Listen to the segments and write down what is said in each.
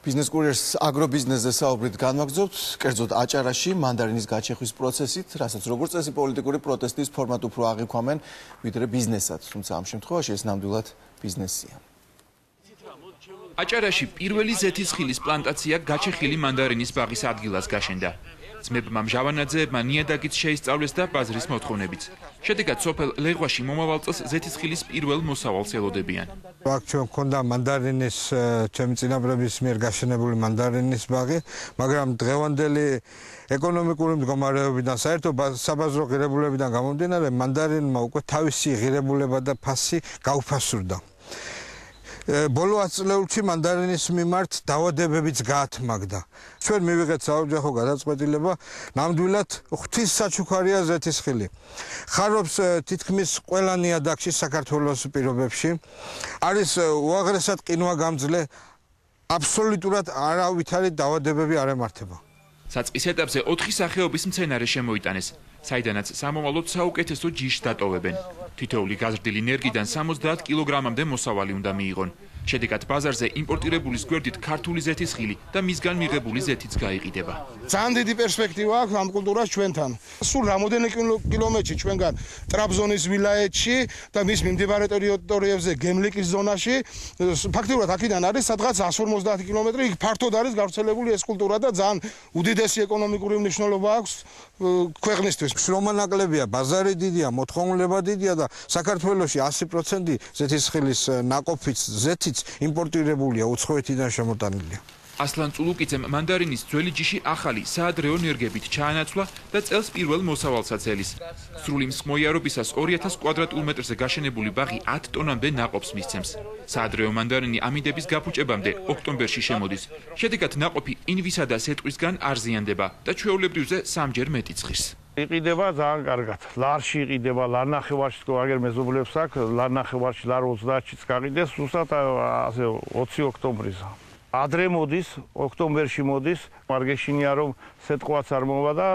Biznes Couriers აგრობიზნესზე საუბრით განვაგრძობთ, კერძოდ აჭარაში მანდარინის გაჩეხვის პროცესით, რასაც როგორც წესი პოლიტიკური პროტესტის ფორმატ უფრო აღიქვამენ, ვიდრე ბიზნესად, თუმცა ამ შემთხვევაში ეს ნამდვილად ბიზნესია. აჭარაში პირველი ზეთისხილის პლანტაცია გაჩეხილი მანდარინის ბაღის ადგილას გაშენდა. ძმებმა მჟავანაძეებმა ნიადაგიც შეისწავლეს და ბაზრის მოთხოვნებიც. შედეგად სოფელ ლეღვაში მომავალ წელს ზეთისხილის პირველ მოსავალს ელოდებიან. აქ ჩვენ გქონდა მანდარინის ჩემი წინაპრების მიერ გაშენებული მანდარინის ბაღი, მაგრამ დღევანდელი ეკონომიკური მდგომარეობიდან საერთო საბაზრო ღირებულებიდან გამომდინარე მანდარინმა უკვე თავისი ღირებულება და ფასი გაუფასურდა. ბოლო 10 წლებში მანდარინის მიმართ დაავადებებიც გაათმაგდა. ჩვენ მივიღეთ საოჯახო გადაწყვეტილება, ნამდვილად ღვთის საჩუქარია ზეთისხილი. ხარობს თითქმის ყველა ნიადაგში საქართველოს პირობებში. არის უაღრესად ყინვაგამძლე, აბსოლუტურად არავითარი დაავადებები არ ემართება. საწყის ეტაპზე 4 სახეობის მცენარე შემოიტანეს, საიდანაც სამომავლოდ საუკეთესო ჯიშს დატოვებენ. თითოეული გაზრდილი ნერგიდან 70 კილოგრამამდე მოსავალი უნდა მიიღონ. შედეგად ბაზარზე იმპორტირებულის გვერდით ქართული ზეთისხილი და მისგან მიღებული ზეთიც გაიყიდება. ძალიან დიდი პერსპექტივა აქვს ამ კულტურას ჩვენთან. სულ რამოდენიმე კილომეტრში ჩვენგან ტრაბზონის ვილაიეთში და მის მიმდებარე ტერიტორიებზე გემლიკის ზონაში, ფაქტობრივად აქედან არის სადღაც 150 კილომეტრი, იქ ფართოდ არის გავრცელებული ეს კულტურა და ძალიან უდიდესი ეკონომიკური მნიშვნელობა აქვს ქვეყნისთვის. შრომანაკლებია, ბაზარი დიდია, მოთხოვნილება დიდია და საქართველოში 100% ზეთისხილის ნაყოფიც, ზეთიც იმპორტირებულია, უცხოეთიდან შემოტანილია. ასლან წულუკიძემ მანდარინის ძველი ჯიში ახალი საადრეო ნერგებით ჩაანაცვლა და წელს პირველ მოსავალსაც ელის. სრული მსხმოიარობისას 2000 კვადრატულმეტრზე გაშენებული ბაღი 10 ტონამდე ნაყოფს მისცემს. საადრეო მანდარინი ამიდების გაფუჭებამდე ოქტომბერში შემოდის. შედეგად ნაყოფი ინვისა და სეტყვისგან არ ზიანდება და ჩვეულებრივზე 3-ჯერ მეტი ცხირს. იყიდება ძალიან კარგად. ლარში იყიდება, ლარნახევარში ვაგერ მეზობლებს აქვს, ლარნახევარში ლარ 30-ში გაყიდეს, ზუსტად ასე 20 ოქტომბრის. ადრე მოდის, ოქტომბერში მოდის, მარგეშინია რომ სეტყვაც არ მოვა და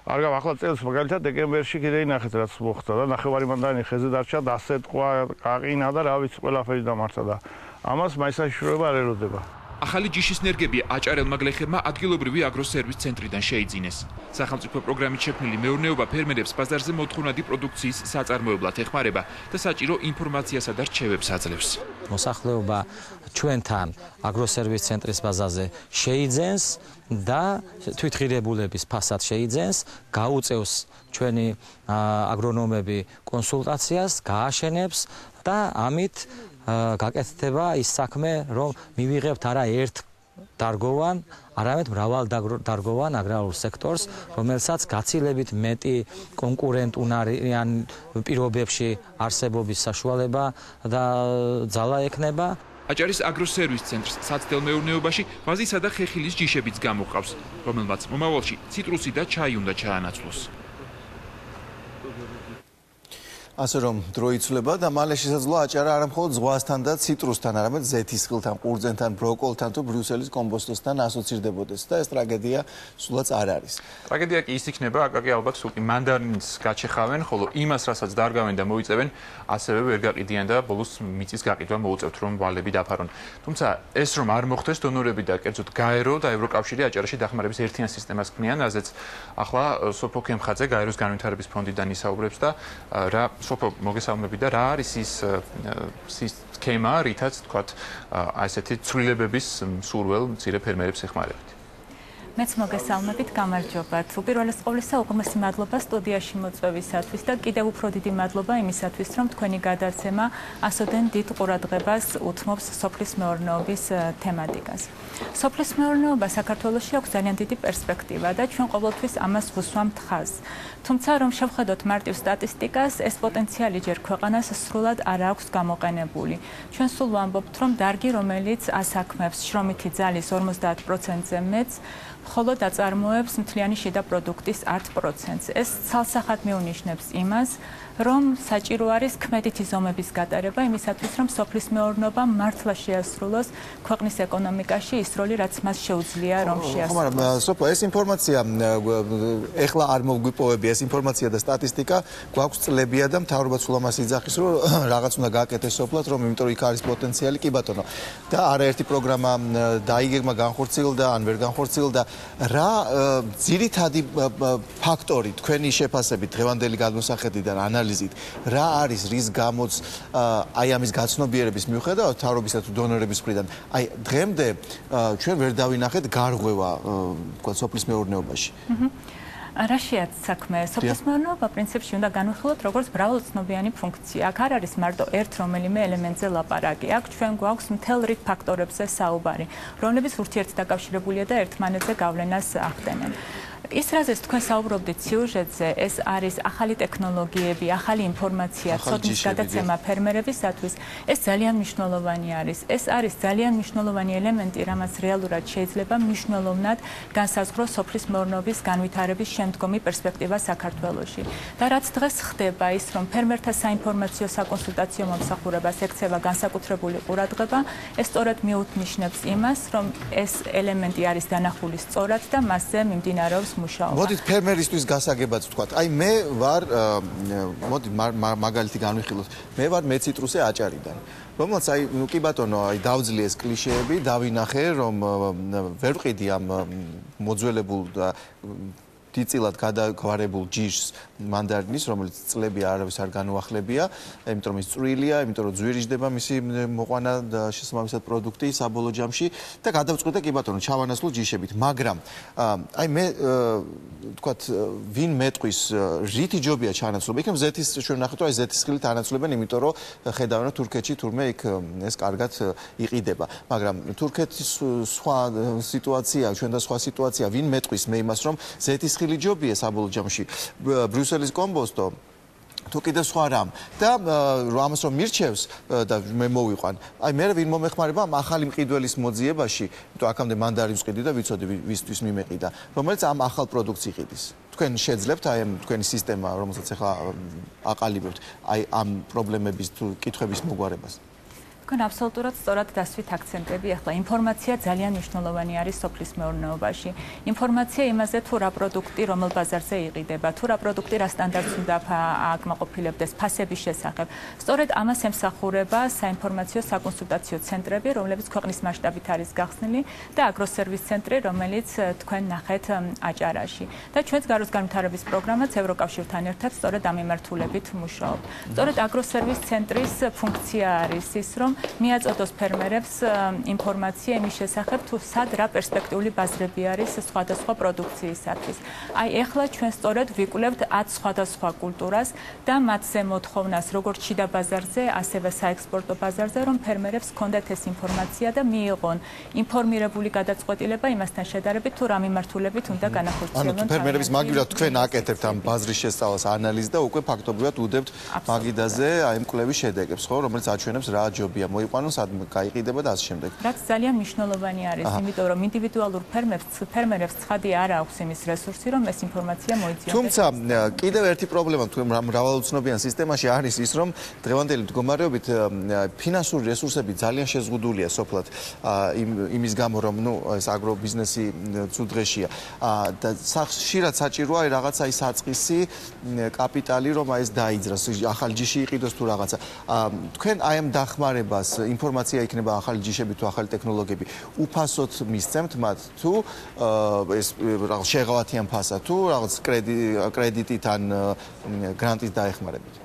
ახლა წელს მაგალითად დეკემბერში კიდე ინახეთ რაც მოხდა და ნახევარი მანდარინი ხეზე დარჩა და სეტყვა გაყინა და რა ვიცი ყველაფერი დამართა და ამას მაისაშურება არ ელოდება. ახალი ჯიშის ნერგები აჭარელმა გლეხებმა ადგილობრივი აგროსერვის ცენტრიდან შეიძინეს. სახელმწიფო პროგრამით შექმნილი მეურნეობა ფერმერებს ბაზარზე მოთხოვნადი პროდუქციის საწარმოებლად ეხმარება და საჭირო ინფორმაციასა და რჩევებს აძლევს. მოსახლეობა ჩვენთან აგროსერვის ცენტრის ბაზაზე შეიძენს და თვითღირებულების ფასად შეიძენს, გაუწევს ჩვენი აგრონომები კონსულტაციას, გააშენებს და ამით გაკეთდება ის საქმე, რომ მივიღებთ არა ერთ დარგოვან, არამედ მრავალ დარგოვან აგრარულ სექტორს, რომელსაც გაცილებით მეტი კონკურენტუნარიან პირობებში არსებობის საშუალება და ძალა ექნება. აჭარის აგროსერვის ცენტრს საცდელ მეურნეობაში ვაზისა და ხეხილის ჯიშებიც გამოყავს, რომელმაც მომავალში ციტრუსი და ჩაი უნდა ჩაანაცვლოს. ასე რომ დრო იცვლება და მალე შესაძლოა აჭარა არა მხოლოდ ზღვასთან და ციტრუსთან, არამედ ზეთისხილთან, ყურძენთან, ბროკოლთან თუ ბრიუსელის კომბოსტოსთან ასოცირდებოდეს და ეს ტრაგედია სულაც არ არის. ტრაგედია კი ის იქნება, აკაკი ალბათ სულ მანდარინს გაჩეხავენ, ხოლო იმას, რასაც დარგავენ და მოიწევენ, ასევე ვერ გაყიდიან და ბოლოს მიწის გაყიდვა მოუწევთ, რომ ვალები დაფარონ. თუმცა ეს რომ არ მოხდეს, დონორები და კერძოდ გაერო და ევროკავშირი აჭარაში დახმარების ერთიან სისტემას ქმნიან, რაზეც ახლა სოფო ქემხაძე გაეროს განვითარების ფონდიდან ისაუბრებს და რა სოფო მოგესალმები და რა არის ის სქემა, რითაც თქვათ ასეთი ცვლილებების მსურველ მცირე ფერმერებს ეხმარებით. მეც მოგესალმებით, გამარჯობათ. უპირველეს ყოვლისა უღრმესი მადლობა სტუდიაში მოწვევისათვის და კიდევ უფრო დიდი მადლობა იმისათვის, რომ თქვენი გადაცემა ასოდენ დიდ ყურადღებას უთმობს სოფლის მეურნეობის თემატიკას. სოფლის მეურნეობა საქართველოში აქვს ძალიან დიდი პერსპექტივა და ჩვენ ყოველთვის ამას ვუსვამთ ხაზს. თუმცა რომ შევხედოთ მარტივ სტატისტიკას, ეს პოტენციალი ჯერ ქვეყანას სრულად არ აქვს გამოყენებული. ჩვენ სულ ვამბობთ, რომ დარგი, რომელიც ასაქმებს შრომითი ძალის 50%-ზე მეტს, ხოლო დაწარმოებს მთლიანი შიდა პროდუქტის 10%-ს. ეს ცალსახად მეუნიშნებს იმას, რომ საჭირო არის ქმედითი ზომების გატარება იმისათვის, რომ სოფლის მეურნეობამ მართლა შეასრულოს ქვეყნის ეკონომიკაში ის როლი, რაც მას შეუძლია რომ შეასრულოს. მაგრამ სოფო, ეს ინფორმაცია ეხლა არ მოგვიპოვები, ეს ინფორმაცია და სტატისტიკა გვაქვს წლებია და მთავრობა სულ ამას იძახის, რომ რაღაც უნდა გააკეთეს სოფლად, რომ იმიტომ იქ არის პოტენციალი, კი ბატონო. და არაერთი პროგრამა დაიგეგმა, განხორციელდა, ან ვერ განხორციელდა. რა ძირითადი ფაქტორი თქვენი შეფასებით დღევანდელი გადმოსახედიდან ანალიზით რა არის რის გამოც აი ამის გაცნობიერების მიუხედავად მთავრობისა თუ დონორების მხრიდან აი დღემდე ჩვენ ვერ დავინახეთ გარღვევა თქვა სოფლის მეურნეობაში რა შეაძ საქმე სოფლის მეურნეობა პრინციპში უნდა განვიხილოთ როგორც მრავალცნობიანი ფუნქცია. აქ არ არის მარტო ერთ რომელიმე ელემენტზე ლაპარაკი. აქ ჩვენ გვაქვს მთელ რიგ ფაქტორებზე საუბარი, რომლებიც ურთიერთდაკავშირებულია და ერთმანეთზე გავლენას ახდენენ. ის რაზეც თქვენ საუბრობდით სიუჟეტზე, ეს არის ახალი ტექნოლოგიები, ახალი ინფორმაცია, ცოდნის გადაცემა ფერმერებისათვის, ეს ძალიან მნიშვნელოვანი არის. ეს არის ძალიან მნიშვნელოვანი ელემენტი, რამაც რეალურად შეიძლება მნიშვნელოვნად განსაზღვროს სოფლის მეურნეობის განვითარების შემდგომი პერსპექტივა საქართველოში. და რაც დღეს ხდება ის, რომ ფერმერთა საინფორმაციო საკონსულტაციო მომსახურებას ექცევა განსაკუთრებული ყურადღება, ეს სწორედ მიუთნიშნებს იმას, რომ ეს ელემენტი არის დანახული სწორად და მასზე მიმდინარეობს მოდით ფერმერისთვის გასაგებად ვთქვათ. აი მე ვარ მოდი მაგალითი განვიხილოთ. მე ვარ მეციტრუსე აჭარიდან. რომელსაც აი კი ბატონო, აი დავძლი ეს კლიშეები, დავინახე რომ ვერ ვყიდი ამ მოძველებულ და დიდწილად გადაგვარებულ ჯიშს მანდარინის, რომელიც წლები არავის არ განუახლებია, იმიტომ რომ ის წვრილია, იმიტომ რომ ძვირიжდება მისი მოყვანა და შესაბამისად პროდუქტი საბოლოო ჯამში და გადავწყვიტე კი ბატონო ჩავანაცვლო ჯიშებით, მაგრამ აი მე ვთქვათ, ვინ მეტყვის რითი ჯობია ჩანაცვლება, იქნებ ზეთის ჩვენ ნახეთ რომ აი ზეთის ხილით ანაცვლებენ, იმიტომ რომ ხედავენ რომ თურქეთში თურმე იქ ეს კარგად იყიდება, მაგრამ თურქეთის სხვა სიტუაცია, ჩვენ და სხვა სიტუაცია, ვინ მეტყვის მე იმას რომ ზეთის ხილი ჯობია საბოლოო ჯამში ბრიუსელის კომბოსტო თუ კიდევ სხვა რამ და ამას რომ მირჩევს და მე მოვიყვან აი მე ვინ მომეხმარება ამ ახალი მყიდველის მოძიებაში იმიტომ აქამდე მანდარინს ვყიდი და ვიცოდი ვისთვის მიმეყიდა რომელიც ამ ახალ პროდუქტს იყიდის თქვენ შეძლებთ აი ამ თქვენი სისტემა რომელსაც ახლა აყალიბებთ აი ამ პრობლემების თუ კითხვების მოგვარებას თქვენ აბსოლუტურად სწორად დასვით აქცენტები. ახლა ინფორმაცია ძალიან მნიშვნელოვანი არის სოფლის მეურნეობაში. ინფორმაცია იმაზე თუ რა პროდუქტი რომელ ბაზარზე იყიდება, თუ რა პროდუქტი რა სტანდარტს უნდა აკმაყოფილებდეს ფასების შესახებ. სწორედ ამას ემსახურება საინფორმაციო საკონსულტაციო ცენტრები, რომლებიც ქვეყნის მასშტაბით არის გახსნილი და აგროსერვის ცენტრი, რომელიც თქვენ ნახეთ აჭარაში. და ჩვენს გაროს განვითარების პროგრამაც ევროკავშირთან ერთად სწორედ ამ მიმართულებით მუშაობს. სწორედ აგროსერვის ცენტრის ფუნქცია არის ის, რომ მიაწოდოს ფერმერებს ინფორმაცია იმის შესახებ თუ სად რა პერსპექტიული ბაზრები არის სხვადასხვა პროდუქციისათვის. აი ეხლა ჩვენ სწორედ ვიკვლევთ 10 სხვადასხვა კულტურას და მათზე მოთხოვნას როგორც შიდა ბაზარზე, ასევე საექსპორტო ბაზარზე, რომ ფერმერებს ჰქონდეთ ეს ინფორმაცია და მიიღონ ინფორმირებული გადაწყვეტილება იმასთან შედარებით თუ რა მიმართულებით უნდა განახორციელონ. ანუ ფერმერების მაგივრად თქვენ აკეთებთ ამ ბაზრის შესწავლას, ანალიზს და უკვე ფაქტობრივად უდებთ მაგიდაზე აი ამ კვლევის შედეგებს, ხო, რომელიც აჩვენებს რა ჯობია მოიყვანონ, სად გაიყიდება და ასე შემდეგ. რაც ძალიან მნიშვნელოვანი არის, იმიტომ რომ ინდივიდუალურ ფერმერებს ცხადი არ აქვს იმის რესურსი, რომ ეს ინფორმაცია მოიძიონ. თუმცა კიდევ ერთი პრობლემა თუ მრავალუცნობიან სისტემაში არის ის, რომ დღევანდელი მდგომარეობით ფინანსური რესურსები ძალიან შეზღუდულია სოფლად იმის გამო, რომ ეს აგრობიზნესი ცუდღეშია და ხშირად საჭიროა რაღაცა ის საწყისი კაპიტალი, რომ აი ეს დაიძრას, ახალი ჯიში იყიდოს თუ რაღაცა. თქვენ აი ამ დახმარებას ინფორმაცია იქნება ახალი ჯიშები თუ ახალი ტექნოლოგიები უფასოდ მისცემთ მათ თუ ეს რაღაც შეღავათიან ფასად თუ რაღაც კრედიტით ან გრანტით დაეხმარებით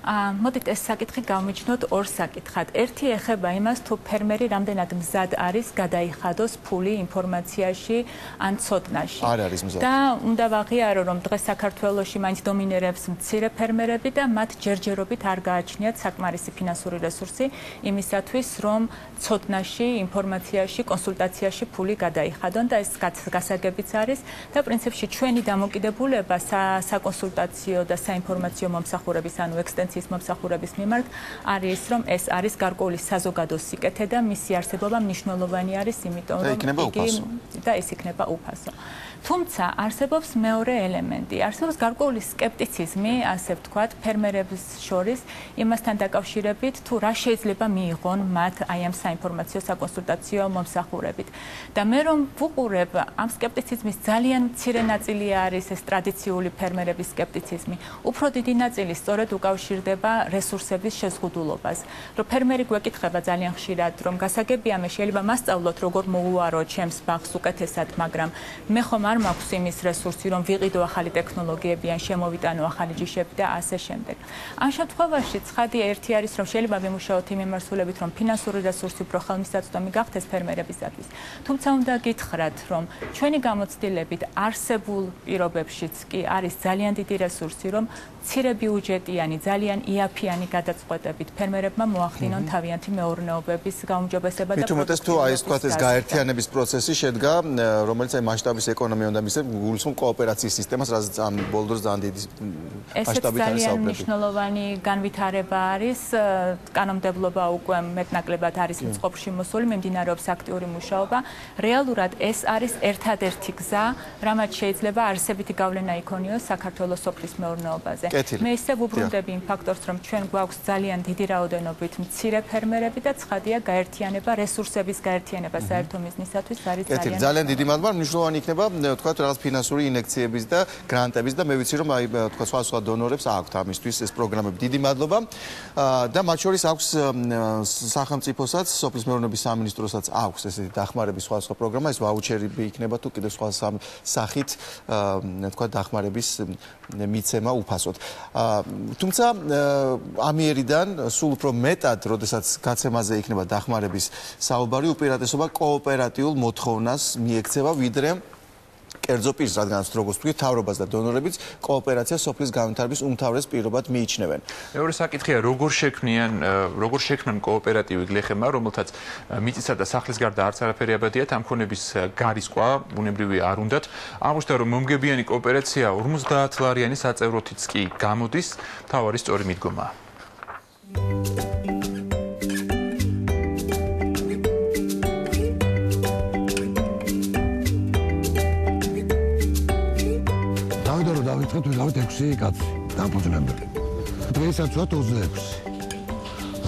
მოდით ეს საკითხი გავმიჯნოთ ორ საკითხად. ერთი ეხება იმას, თუ ფერმერი რამდენად მზად არის გადაიხადოს ფული ინფორმაციაში ან ცოდნაში. არ არის მზად. და უნდა ვაღიარო, რომ დღეს საქართველოში მაინც დომინირებს მცირე ფერმერები და მათ ჯერჯერობით არ გააჩნიათ საკმარისი ფინანსური რესურსი იმისათვის, რომ ცოდნაში, ინფორმაციაში, კონსულტაციაში ფული გადაიხადონ და ეს გასაგებიც არის და პრინციპში ჩვენი დამოკიდებულება საკონსულტაციო და საინფორმაციო მომსახურების ანუ ექსტენსიო მომსახურების მიმართ არის რომ ეს არის გარკვეული საზოგადო სიკეთე და მისი არსებობა მნიშვნელოვანი არის, იმიტომ რომ და ის იქნება უფასო. თუმცა არსებობს მეორე ელემენტი, არსებობს გარკვეული სკეპტიციზმი, ასე ვთქვათ, ფერმერების შორის იმასთან დაკავშირებით, თუ რა შეიძლება მიიღონ მათ აი ამ საინფორმაციო საკონსულტაციო მომსახურებით. და მე რომ ვუყურებ ამ სკეპტიციზმის ძალიან მცირე ნაწილი არის ეს ტრადიციული ფერმერების სკეპტიციზმი. უფრო დიდი ნაწილი სწორედ უკავშირდება რესურსების შეზღუდულობას. რომ ფერმერი გვეკითხება ძალიან ხშირად, რომ გასაგებია მე შეიძლება მასწავლოთ როგორ მოუარო ჩემს ბაღს უკეთესად, მაგრამ მე ხომ არ მაქვს იმის რესურსი, რომ ვიყიდო ახალი ტექნოლოგიები ან შემოვიტანო ახალი ჯიშები და ასე შემდეგ. ამ შემთხვევაში ცხადია ერთი არის, რომ შეიძლება ვიმუშაოთ იმ მიმართულებით, რომ ფინანსური რესურსი უფრო ხელმისაწვდომი გახდეს ფერმერებისათვის. თუმცა უნდა გითხრათ, რომ ჩვენი გამოცდილებით არსებულ პირობებშიც კი არის ძალიან დიდი რესურსი, რომ მცირე ბიუჯეტიანი, ძალიან იაფიანი გადაწყვეტებით ფერმერებმა მოახდინონ თავიანთი მეურნეობების გაუმჯობესება და მithumetes თუ აი ეს თქვათ ეს გაერთიანების პროცესი შედგა, რომელიც აი მასშტაბის ეკონომია უნდა მისცემ გულისხმობ კოოპერაციის სისტემას, რაც ამ ბოლოს ძალიან დიდი მასშტაბით არის ძალიან საუბრები. მნიშვნელოვანი განვითარება არის, კანონმდებლობა უკვე მეტნაკლებად არის მწყობრში მოსული, მიმდინარეობს აქტიური მუშაობა. რეალურად ეს არის ერთადერთი გზა, რამაც შეიძლება არსებითი გავლენა იქონიოს საქართველოს სოფლის მეურნეობაზე. მე ისევ ვუბრუნდები იმ ფაქტორს, რომ ჩვენ გვაქვს ძალიან დიდი რაოდენობით მცირე ფერმერები და ცხადია გაერთიანება, რესურსების გაერთიანება საერთო მიზნისათვის არის ძალიან დიდი მადლობა. მნიშვნელოვანი იქნება თქვათ რაღაც ფინანსური ინექციების და გრანტების და მე ვიცი რომ აი თქვათ სხვა დონორებს აქვთ ამისთვის ეს პროგრამები. დიდი მადლობა. და მათ შორის აქვს სახელმწიფოსაც, სოფლის მეურნეობის სამინისტროსაც აქვს ესეთი დახმარების სხვა პროგრამა, ეს ვაუჩერები იქნება თუ კიდევ სხვა სახით თქვათ დახმარების მიცემა უფასოდ. თუმცა ამიერიდან სულ უფრო მეტად, როდესაც გაცემაზე იქნება დახმარების საუბარი, უპირატესობა კოოპერატიულ მოთხოვნას მიექცევა, ვიდრე კერძო პირს, რადგანაც როგორც ვთქვით, მთავრობას და დონორებიც კოოპერაცია სოფლის განვითარების უმთავრეს პირობად მიიჩნევენ. მეორე საკითხია, როგორ შექმნან კოოპერატივი გლეხებმა, რომელთაც მიწისა და სახლის გარდა არც არაფერი აბადიათ, ამ ქონების გარისკვა ბუნებრივი არ უნდათ. აღმოჩნდა, რომ მომგებიანი კოოპერაცია 50 ლარიანი საწევროთიც კი გამოდის, თავარი სწორი მიდგომაა. დავიწყეთ ვიღავით 6 კაცი დამფუძნებელი. დღესაც ვართ 26.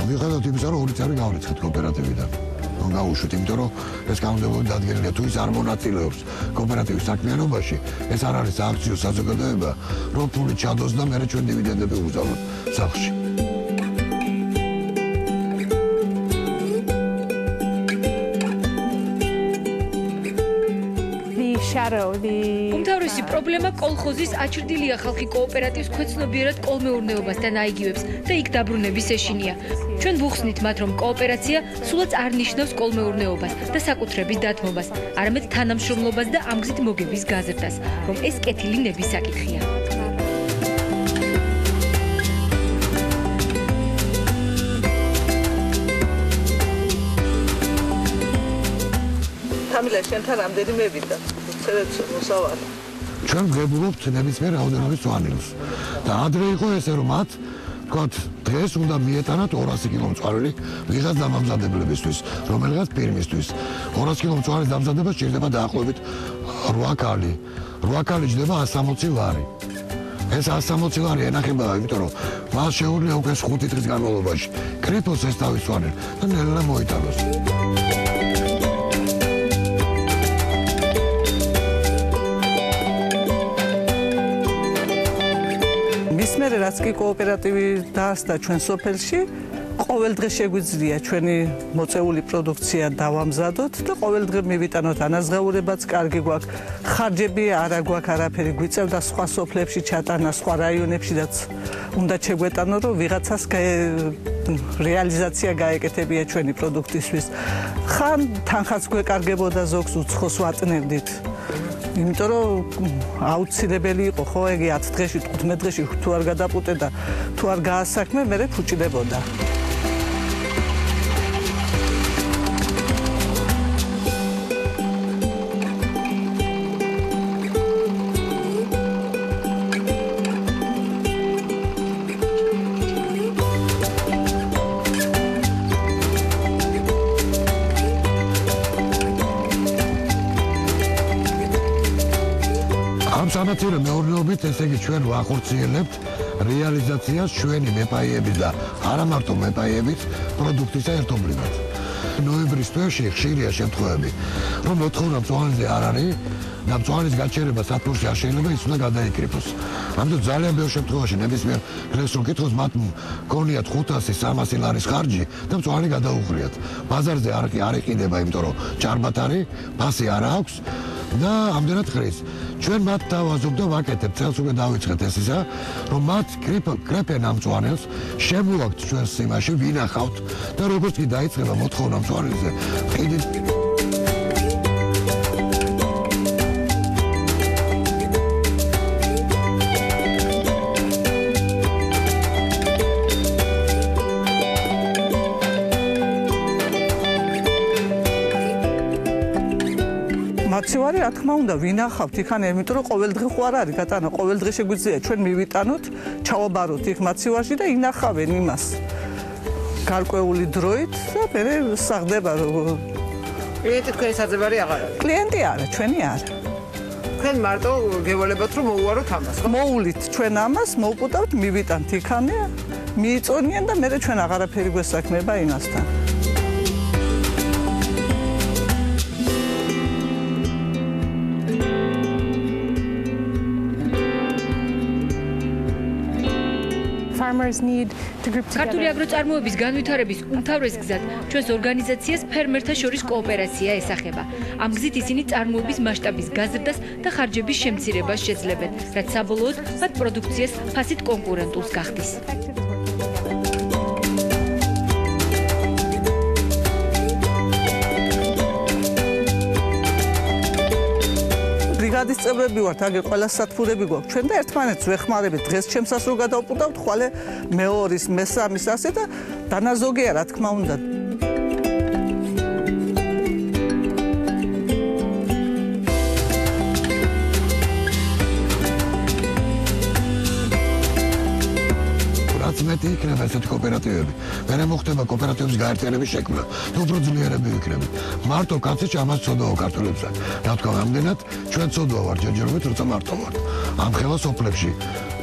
მიუხედავად იმისა, რომ 2 წელი გავრიცხეთ კოოპერატივიდან. გავუშვით, იმიტომ რომ ეს კანონმდებლობით დადგენილია, თუ ის არ მონაწილეობს კოოპერატივის საქმიანობაში, ეს არ არის სააქციო საზოგადოება, რომ ფული ჩადოს და მერე ჩვენ დივიდენდები უგზავნოთ სახლში. უმთავრესი პრობლემა კოლხოზის აჩრდილია ხალხი კოოპერატივს ქვეცნობიერად კოლმეურნეობასთან აიგივებს და იქ დაბრუნების ეშინია. ჩვენ ვუხსნით მათ, რომ კოოპერაცია სულაც არ ნიშნავს კოლმეურნეობას და საკუთრების დათმობას, არამედ თანამშრომლობას და ამ გზით მოგების გაზრდას, რომ ეს კეთილი ნების საკითხია. თამილა შენთან ამდენი მევიდა. ჩვენ ვგებულობთ ნებისმიერ რაოდენობის წვანილს და ადრე იყო ესე რომ მათ თქვათ დღეს უნდა მიეტანათ 200 კილო მწვანილი ვიღაც დამამზადებლებისთვის, რომელიღაც ფირმისთვის. 200 კილო მწვანის დამზადება სჭირდება დაახლოებით 8 კალი. 8 კალი ჯდება 160 ლარი. ეს 160 ლარი ენახება, იმიტომ რომ მას შეუძლია უკვე 5 დღის განმავლობაში კრიფოს ეს თავის წვანილი და ნელა მოიტანოს. მერე რაც კი კოოპერატივი დაარსდა ჩვენ სოფელში, ყოველ დღე შეგვიძლია ჩვენი მოწეული პროდუქცია დავამზადოთ და ყოველ დღე მივიტანოთ ანაზღაურებაც, კარგი გვაქვს. ხარჯები არა გვაქვს არაფერი, გვიწევდა სხვა სოფლებში ჩატანა, სხვა რაიონებშიც უნდა შეგვეტანო, რომ ვიღაცას რეალიზაცია გაეკეთებია ჩვენი პროდუქტისთვის. ხან თანხაც გვეკარგებოდა, ზოგს უცხოს ვატნევდით. იმიტომ რომ აუცილებელი იყო ხო ეგ 10 დღეში 15 დღეში თუ არ გადაპუტე და თუ არ გაასაქმე მე ფუჭდებოდა. ამ სანაცვლო მეურნეობით ესე იგი ჩვენ ვახორციელებთ რეალიზაციას ჩვენი მეპაიების და არა მარტო მეპაიების პროდუქტისა ერთობლივად. ნოემბრის თვეში ხშირია შემთხვევები, რომ მოთხოვნა მწვანეზე არ არის და მწვანეს გაჩერება სათბურში არ შეიძლება ის უნდა გადაიკრიფოს. ამიტომ ძალიან ბევრ შემთხვევაში ნებისმიერ დღეს რომ კითხოს მათ გქონიათ 500-300 ლარის ხარჯი და მწვანე გადაუღრიათ. ბაზარზე არ იყიდება, იმიტომ რომ ჭარბად არის, ფასი არ აქვს და ამდენად ხრის. ჩვენ მათ დავაზობ და ვაკეთებ, წელს უკვე დავიწყეთ ეს ისა, რომ მათ კრეფენ ამ მწვანეს, შემოვაგთ ჩვენს იმაში, ვინახავთ და როგორც კი დაიწყება მოთხოვნა მწვანეზე, ყიდით მაცივარი რა თქმა უნდა ვინახავთ იქან, იმიტომ რომ ყოველდღე ხო არ არის გატანა, ყოველდღე შეგვიძლია ჩვენ მივიტანოთ, ჩავაბაროთ იქ მაცივარში და ინახავენ იმას გარკვეული დროით და მე საღდება კლიენტი თქვენი საძებარი აღარ არის. კლიენტი არა, ჩვენი არა. თქვენ მარტო გევალებათ რომ მოუაროთ ამას, ხო? მოულით ჩვენ ამას, მოვუყუდავთ, მივიტანთ იქანე, მიიწონიან და მე ჩვენ აღარაფერი გვესაქმება იმასთან. ქართული აგროწარმოების განვითარების უმთავრეს გზად ჩვენს ორგანიზაციას ფერმერთა შორის კოოპერაცია ესახება. ამ გზით ისინი წარმოების მასშტაბის გაზრდას და ხარჯების შემცირებას შეძლებენ, რაც საბოლოოდ მათ პროდუქციას ფასით კონკურენტულს გახდის. ბრიგადის წევრები ვართ, აგერ ყველა სათბურები გვაქვს. ჩვენ და ერთმანეთს ვეხმარებით. დღეს ჩემსას რო გადავყუდავთ, ხვალე მეორის, მესამის ასე და დანაზოგია, რა თქმა უნდა. მეტი იქნება ესეთი კოოპერატივები. მე მოხდება კოოპერატივების გაერთიანების შექმნა და უფრო ძლიერები ვიქნებით. მარტო კაცი ამას ცოდაო ქართველებსაც. რა თქვა, ამდენად ჩვენ ცოდვა ვარ ჯერჯერობით, როცა მარტო ვარ. ამ ხელა სოფლებში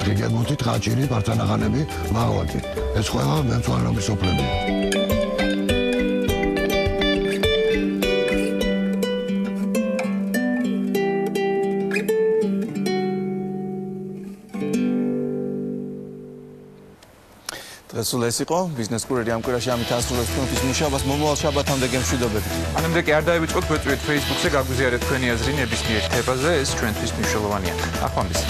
დღიგემუთით ხაჭირი, ბარცანაღანები, მაღლაკი. ეს ყველა მემცვალების სოფლები. სულ ეს იყო ბიზნეს კურიერი ამ კვირაში ამით ასრულებს თქვენთვის მუშაობას. მომავალ შაბათამდე გემშვიდობებით. ანამდე კი არ დაივიწყოთ, გვეწვიეთ Facebook-ზე, გაგვიზიარეთ თქვენი აზრი ნებისმიერ თემაზე, ეს ჩვენთვის მნიშვნელოვანია. ახვამდის.